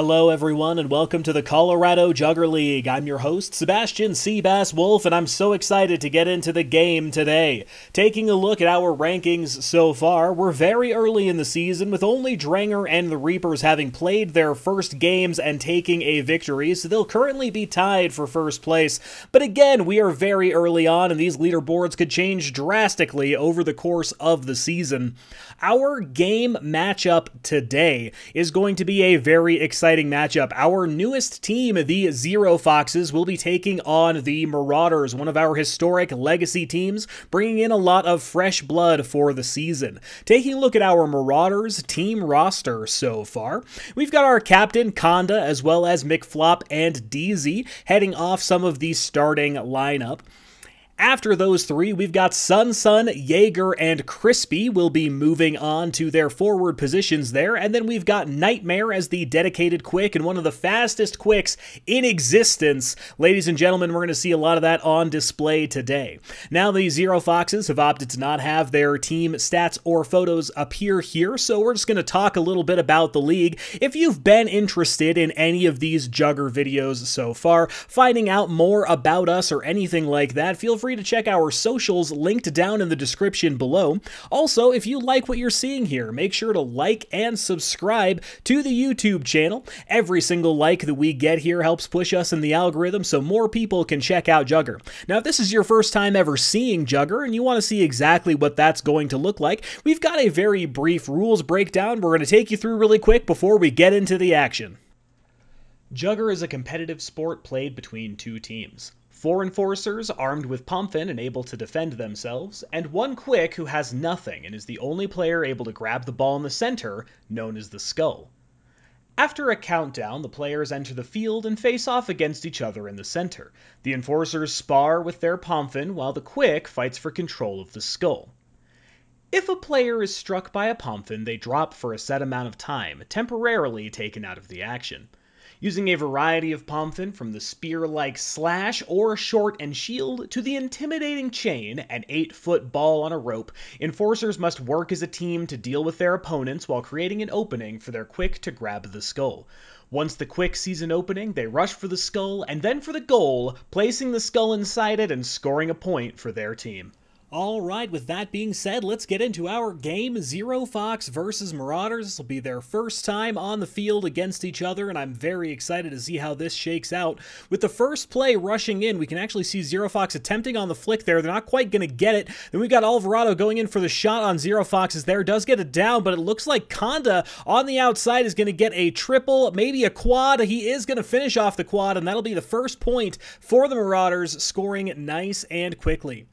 Hello everyone and welcome to the Colorado Jugger League. I'm your host, Sebastian Seabass Wolf, and I'm so excited to get into the game today. Taking a look at our rankings so far, we're very early in the season with only Dranger and the Reapers having played their first games and taking a victory, so they'll currently be tied for first place. But again, we are very early on and these leaderboards could change drastically over the course of the season. Our game matchup today is going to be a very exciting matchup. Our newest team, the Zero Foxes, will be taking on the Marauders, one of our historic legacy teams, bringing in a lot of fresh blood for the season. Taking a look at our Marauders team roster so far, we've got our captain, Conda, as well as McFlop and DZ, heading off some of the starting lineup. After those three, we've got Sun, Jugger, and Crispy will be moving on to their forward positions there, and then we've got Nightmare as the dedicated quick and one of the fastest quicks in existence. Ladies and gentlemen, we're going to see a lot of that on display today. Now, the Zero Foxes have opted to not have their team stats or photos appear here, so we're just going to talk a little bit about the league. If you've been interested in any of these Jugger videos so far, finding out more about us or anything like that, feel free to check our socials linked down in the description below. Also, if you like what you're seeing here, make sure to like and subscribe to the YouTube channel. Every single like that we get here helps push us in the algorithm so more people can check out Jugger. Now, if this is your first time ever seeing Jugger and you want to see exactly what that's going to look like, we've got a very brief rules breakdown we're going to take you through really quick before we get into the action. Jugger is a competitive sport played between two teams. 4 enforcers armed with pumpkin and able to defend themselves, and 1 quick who has nothing and is the only player able to grab the ball in the center, known as the skull. After a countdown, the players enter the field and face off against each other in the center. The enforcers spar with their pumpkin while the quick fights for control of the skull. If a player is struck by a pumpkin, they drop for a set amount of time, temporarily taken out of the action. Using a variety of pumpkin from the spear-like slash or short and shield to the intimidating chain, an 8-foot ball on a rope, enforcers must work as a team to deal with their opponents while creating an opening for their quick to grab the skull. Once the quick sees an opening, they rush for the skull and then for the goal, placing the skull inside it and scoring a point for their team. Alright, with that being said, let's get into our game. Zero Fox versus Marauders. This will be their first time on the field against each other, and I'm very excited to see how this shakes out. With the first play rushing in, we can actually see Zero Fox attempting on the flick there. They're not quite going to get it. Then we've got Arvada going in for the shot on Zero Fox's there. Does get it down, but it looks like Conda on the outside is going to get a triple, maybe a quad. He is going to finish off the quad, and that'll be the first point for the Marauders, scoring nice and quickly.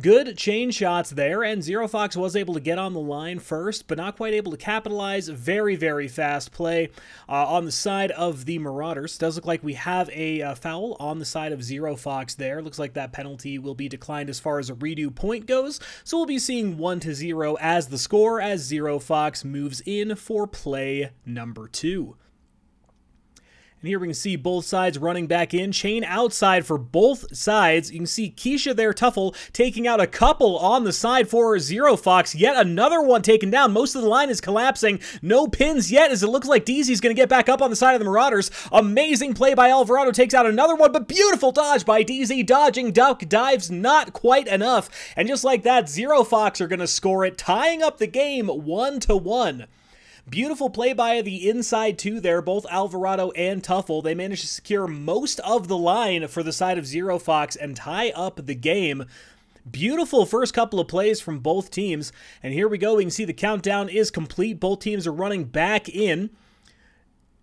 Good chain shots there, and Zero Fox was able to get on the line first, but not quite able to capitalize. Very, very fast play on the side of the Marauders. Does look like we have a foul on the side of Zero Fox there. Looks like that penalty will be declined as far as a redo point goes, so we'll be seeing 1-0 as the score as Zero Fox moves in for play number 2. And here we can see both sides running back in. Chain outside for both sides. You can see Keisha there, Tuffle, taking out a couple on the side for Zero Fox. Yet another one taken down. Most of the line is collapsing. No pins yet, as it looks like DZ's going to get back up on the side of the Marauders. Amazing play by Alvarado, takes out another one, but beautiful dodge by DZ. Dodging duck dives, not quite enough. And just like that, Zero Fox are going to score it, tying up the game 1-1. Beautiful play by the inside two there, both Alvarado and Tuffle. They managed to secure most of the line for the side of Zero Fox and tie up the game. Beautiful first couple of plays from both teams. And here we go. We can see the countdown is complete. Both teams are running back in.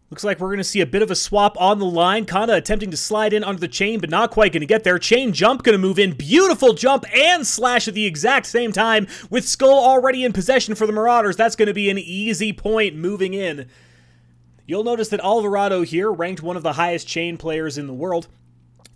Looks like we're going to see a bit of a swap on the line. Conda attempting to slide in under the chain, but not quite going to get there. Chain jump going to move in. Beautiful jump and slash at the exact same time with Skull already in possession for the Marauders. That's going to be an easy point moving in. You'll notice that Alvarado here, ranked one of the highest chain players in the world,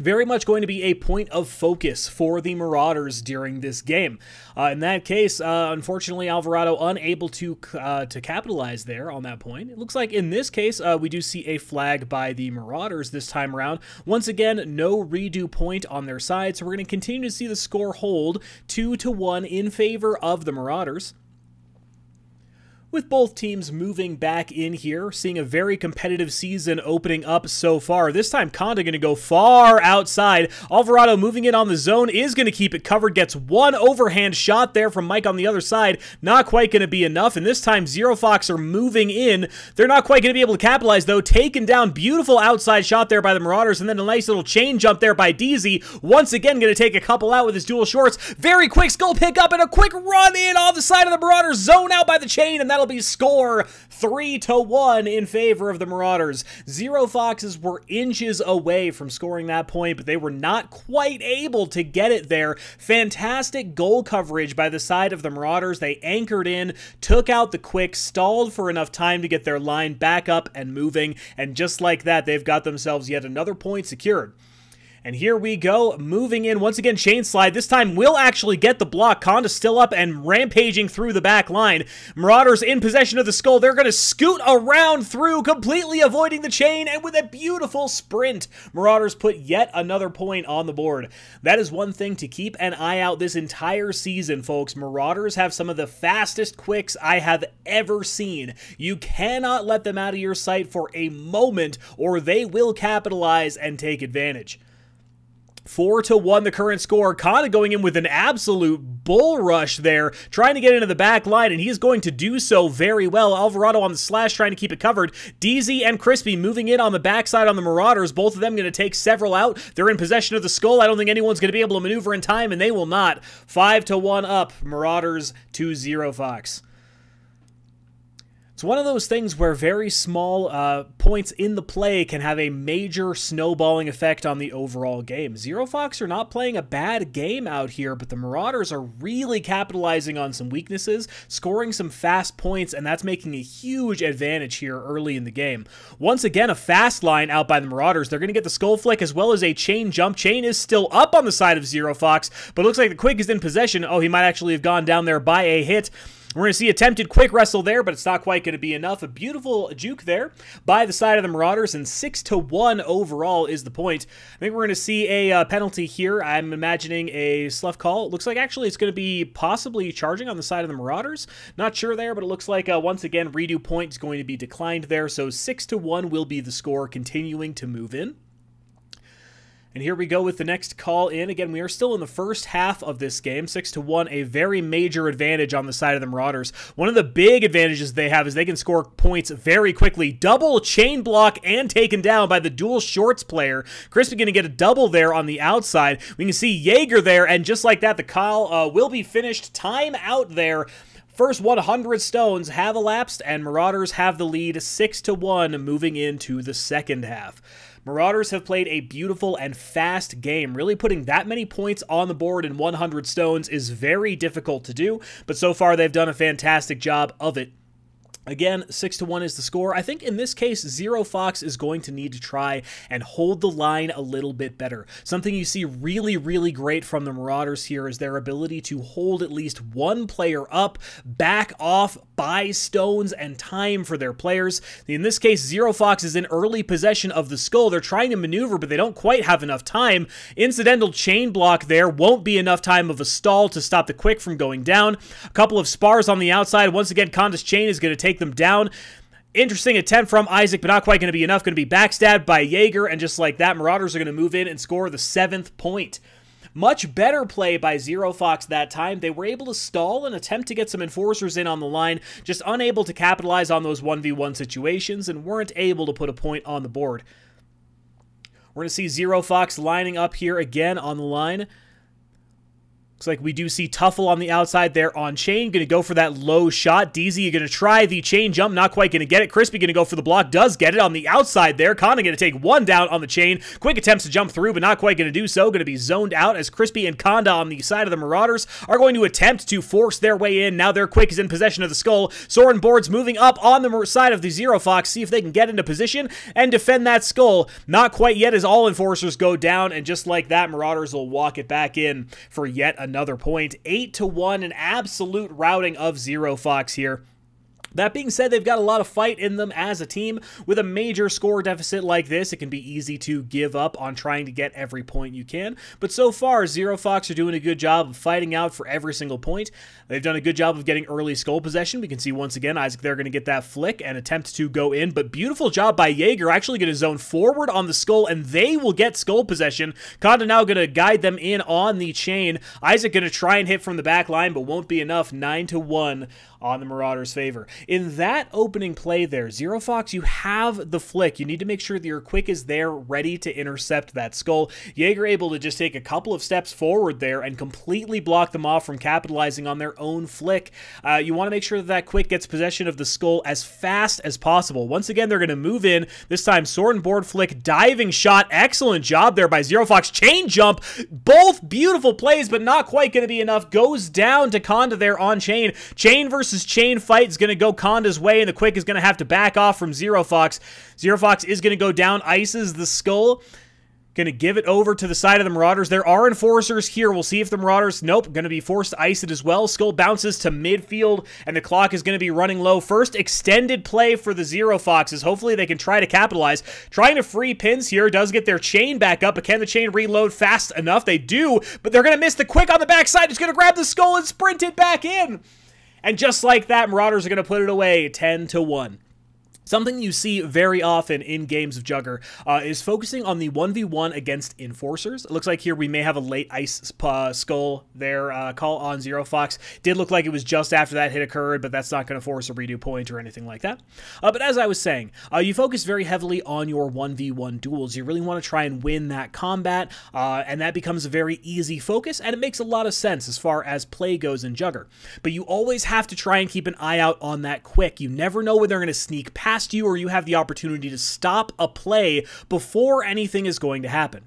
very much going to be a point of focus for the Marauders during this game. In that case, unfortunately, Alvarado unable to capitalize there on that point. It looks like in this case, we do see a flag by the Marauders this time around. Once again, no redo point on their side, so we're going to continue to see the score hold 2-1 in favor of the Marauders. with both teams moving back in here, seeing a very competitive season opening up so far. This time, Conda going to go far outside. Alvarado moving in on the zone is going to keep it covered, gets one overhand shot there from Mike on the other side. Not quite going to be enough, and this time Zero Fox are moving in. They're not quite going to be able to capitalize, though. Taken down, beautiful outside shot there by the Marauders, and then a nice little chain jump there by DZ. Once again, going to take a couple out with his dual shorts. Very quick skull pickup and a quick run in on the side of the Marauders. Zone out by the chain, and that'll be score 3-1 in favor of the Marauders. Zero Foxes were inches away from scoring that point, but they were not quite able to get it there. Fantastic goal coverage by the side of the Marauders. They anchored in, took out the quick, stalled for enough time to get their line back up and moving, and just like that, they've got themselves yet another point secured. And here we go, moving in, once again, chain slide. This time will actually get the block. Conda still up and rampaging through the back line. Marauders in possession of the skull. They're going to scoot around through, completely avoiding the chain, and with a beautiful sprint, Marauders put yet another point on the board. That is one thing to keep an eye out this entire season, folks. Marauders have some of the fastest quicks I have ever seen. You cannot let them out of your sight for a moment, or they will capitalize and take advantage. 4-1 the current score. Conda going in with an absolute bull rush there, trying to get into the back line, and he's going to do so very well. Alvarado on the slash, trying to keep it covered. DZ and Crispy moving in on the backside on the Marauders. Both of them going to take several out. They're in possession of the skull. I don't think anyone's going to be able to maneuver in time, and they will not. 5-1 up. Marauders 2-0 Fox. It's one of those things where very small points in the play can have a major snowballing effect on the overall game. Zero Fox are not playing a bad game out here, but the Marauders are really capitalizing on some weaknesses, scoring some fast points, and that's making a huge advantage here early in the game. Once again, a fast line out by the Marauders. They're going to get the skull flick as well as a chain jump. Chain is still up on the side of Zero Fox, but it looks like the quick is in possession. Oh, he might actually have gone down there by a hit. We're going to see attempted quick wrestle there, but it's not quite going to be enough. A beautiful juke there by the side of the Marauders, and 6-1 overall is the point. I think we're going to see a penalty here. I'm imagining a slough call. It looks like actually it's going to be possibly charging on the side of the Marauders. Not sure there, but it looks like once again redo point is going to be declined there, so 6-1 will be the score, continuing to move in. And here we go with the next call in. Again, we are still in the first half of this game. 6-1, a very major advantage on the side of the Marauders. One of the big advantages they have is they can score points very quickly. Double chain block and taken down by the dual shorts player. Crispy going to get a double there on the outside. We can see Jugger there, and just like that, the call will be finished. Time out there. First 100 stones have elapsed, and Marauders have the lead 6-1 moving into the second half. Marauders have played a beautiful and fast game. Really putting that many points on the board in 100 stones is very difficult to do, but so far they've done a fantastic job of it. Again, 6-1 is the score. I think in this case, Zero Fox is going to need to try and hold the line a little bit better. Something you see really, really great from the Marauders here is their ability to hold at least one player up, back off, buy stones, and time for their players. In this case, Zero Fox is in early possession of the skull. They're trying to maneuver, but they don't quite have enough time. Incidental chain block there won't be enough time of a stall to stop the quick from going down. A couple of spars on the outside. Once again, Conda's chain is going to take them down. Interesting attempt from Isaac, but not quite going to be enough. Going to be backstabbed by Jugger, and just like that, Marauders are going to move in and score the 7th point. Much better play by Zero Fox that time. They were able to stall and attempt to get some enforcers in on the line, just unable to capitalize on those 1v1 situations, and weren't able to put a point on the board. We're going to see Zero Fox lining up here again on the line. Looks like we do see Tuffle on the outside there on chain. Going to go for that low shot. DZ going to try the chain jump. Not quite going to get it. Crispy going to go for the block. Does get it on the outside there. Conda going to take one down on the chain. Quick attempts to jump through, but not quite going to do so. Going to be zoned out as Crispy and Conda on the side of the Marauders are going to attempt to force their way in. Now their Quick is in possession of the skull. Soren boards moving up on the side of the Zero Fox. See if they can get into position and defend that skull. Not quite yet as all enforcers go down, and just like that, Marauders will walk it back in for yet another point. 8-1, an absolute routing of Zero Fox here. That being said, they've got a lot of fight in them as a team. With a major score deficit like this, it can be easy to give up on trying to get every point you can. But so far, Zero Fox are doing a good job of fighting out for every single point. They've done a good job of getting early skull possession. We can see once again, Isaac, they're going to get that flick and attempt to go in. But beautiful job by Jugger, actually going to zone forward on the skull, and they will get skull possession. Conda now going to guide them in on the chain. Isaac going to try and hit from the back line, but won't be enough. 9-1 on the Marauders' favor. In that opening play there, Zero Fox, you have the flick. You need to make sure that your quick is there, ready to intercept that skull. Jugger able to just take a couple of steps forward there and completely block them off from capitalizing on their own flick. You want to make sure that that quick gets possession of the skull as fast as possible. Once again, they're going to move in. This time, sword and board flick, diving shot. Excellent job there by Zero Fox. Chain jump. Both beautiful plays, but not quite going to be enough. Goes down to Conda there on chain. Chain versus chain fight is going to go Conda's way, and the quick is going to have to back off from Zero Fox. Zero Fox is going to go down, ices the skull. Going to give it over to the side of the Marauders. There are enforcers here. We'll see if the Marauders, nope, going to be forced to ice it as well. Skull bounces to midfield, and the clock is going to be running low. First extended play for the Zero Foxes. Hopefully they can try to capitalize. Trying to free pins here. Does get their chain back up, but can the chain reload fast enough? They do, but they're going to miss the quick on the backside. It's going to grab the skull and sprint it back in. And just like that, Marauders are going to put it away 10-1. Something you see very often in games of Jugger is focusing on the 1v1 against enforcers. It looks like here we may have a late ice skull there. Call on Zero Fox. Did look like it was just after that hit occurred, but that's not going to force a redo point or anything like that. But as I was saying, you focus very heavily on your 1v1 duels. You really want to try and win that combat, and that becomes a very easy focus, and it makes a lot of sense as far as play goes in Jugger. But you always have to try and keep an eye out on that quick. You never know when they're going to sneak past you, or you have the opportunity to stop a play before anything is going to happen.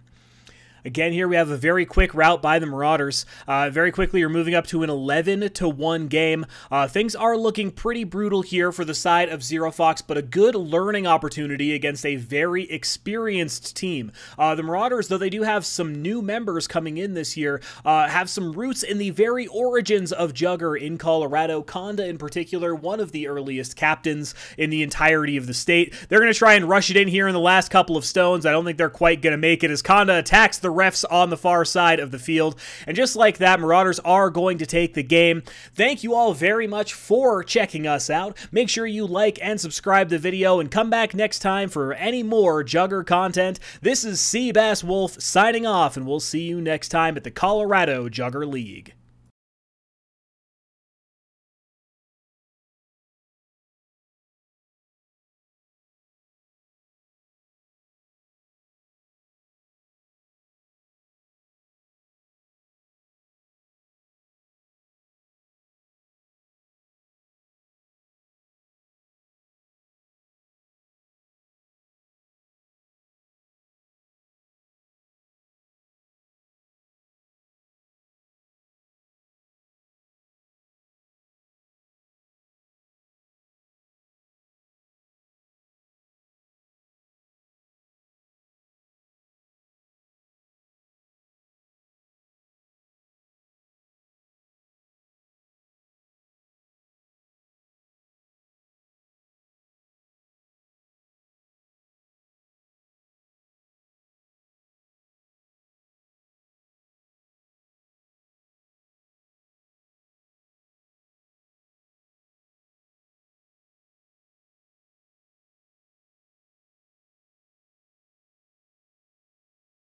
Again, here we have a very quick rout by the Marauders. Very quickly, you're moving up to an 11-1 game. Things are looking pretty brutal here for the side of Zero Fox, but a good learning opportunity against a very experienced team. The Marauders, though they do have some new members coming in this year, have some roots in the very origins of Jugger in Colorado. Conda, in particular, one of the earliest captains in the entirety of the state. They're going to try and rush it in here in the last couple of stones. I don't think they're quite going to make it as Conda attacks the refs on the far side of the field. And just like that, Marauders are going to take the game. Thank you all very much for checking us out. Make sure you like and subscribe the video, and come back next time for any more Jugger content. This is Seabass Wolf signing off, and we'll see you next time at the Colorado Jugger League.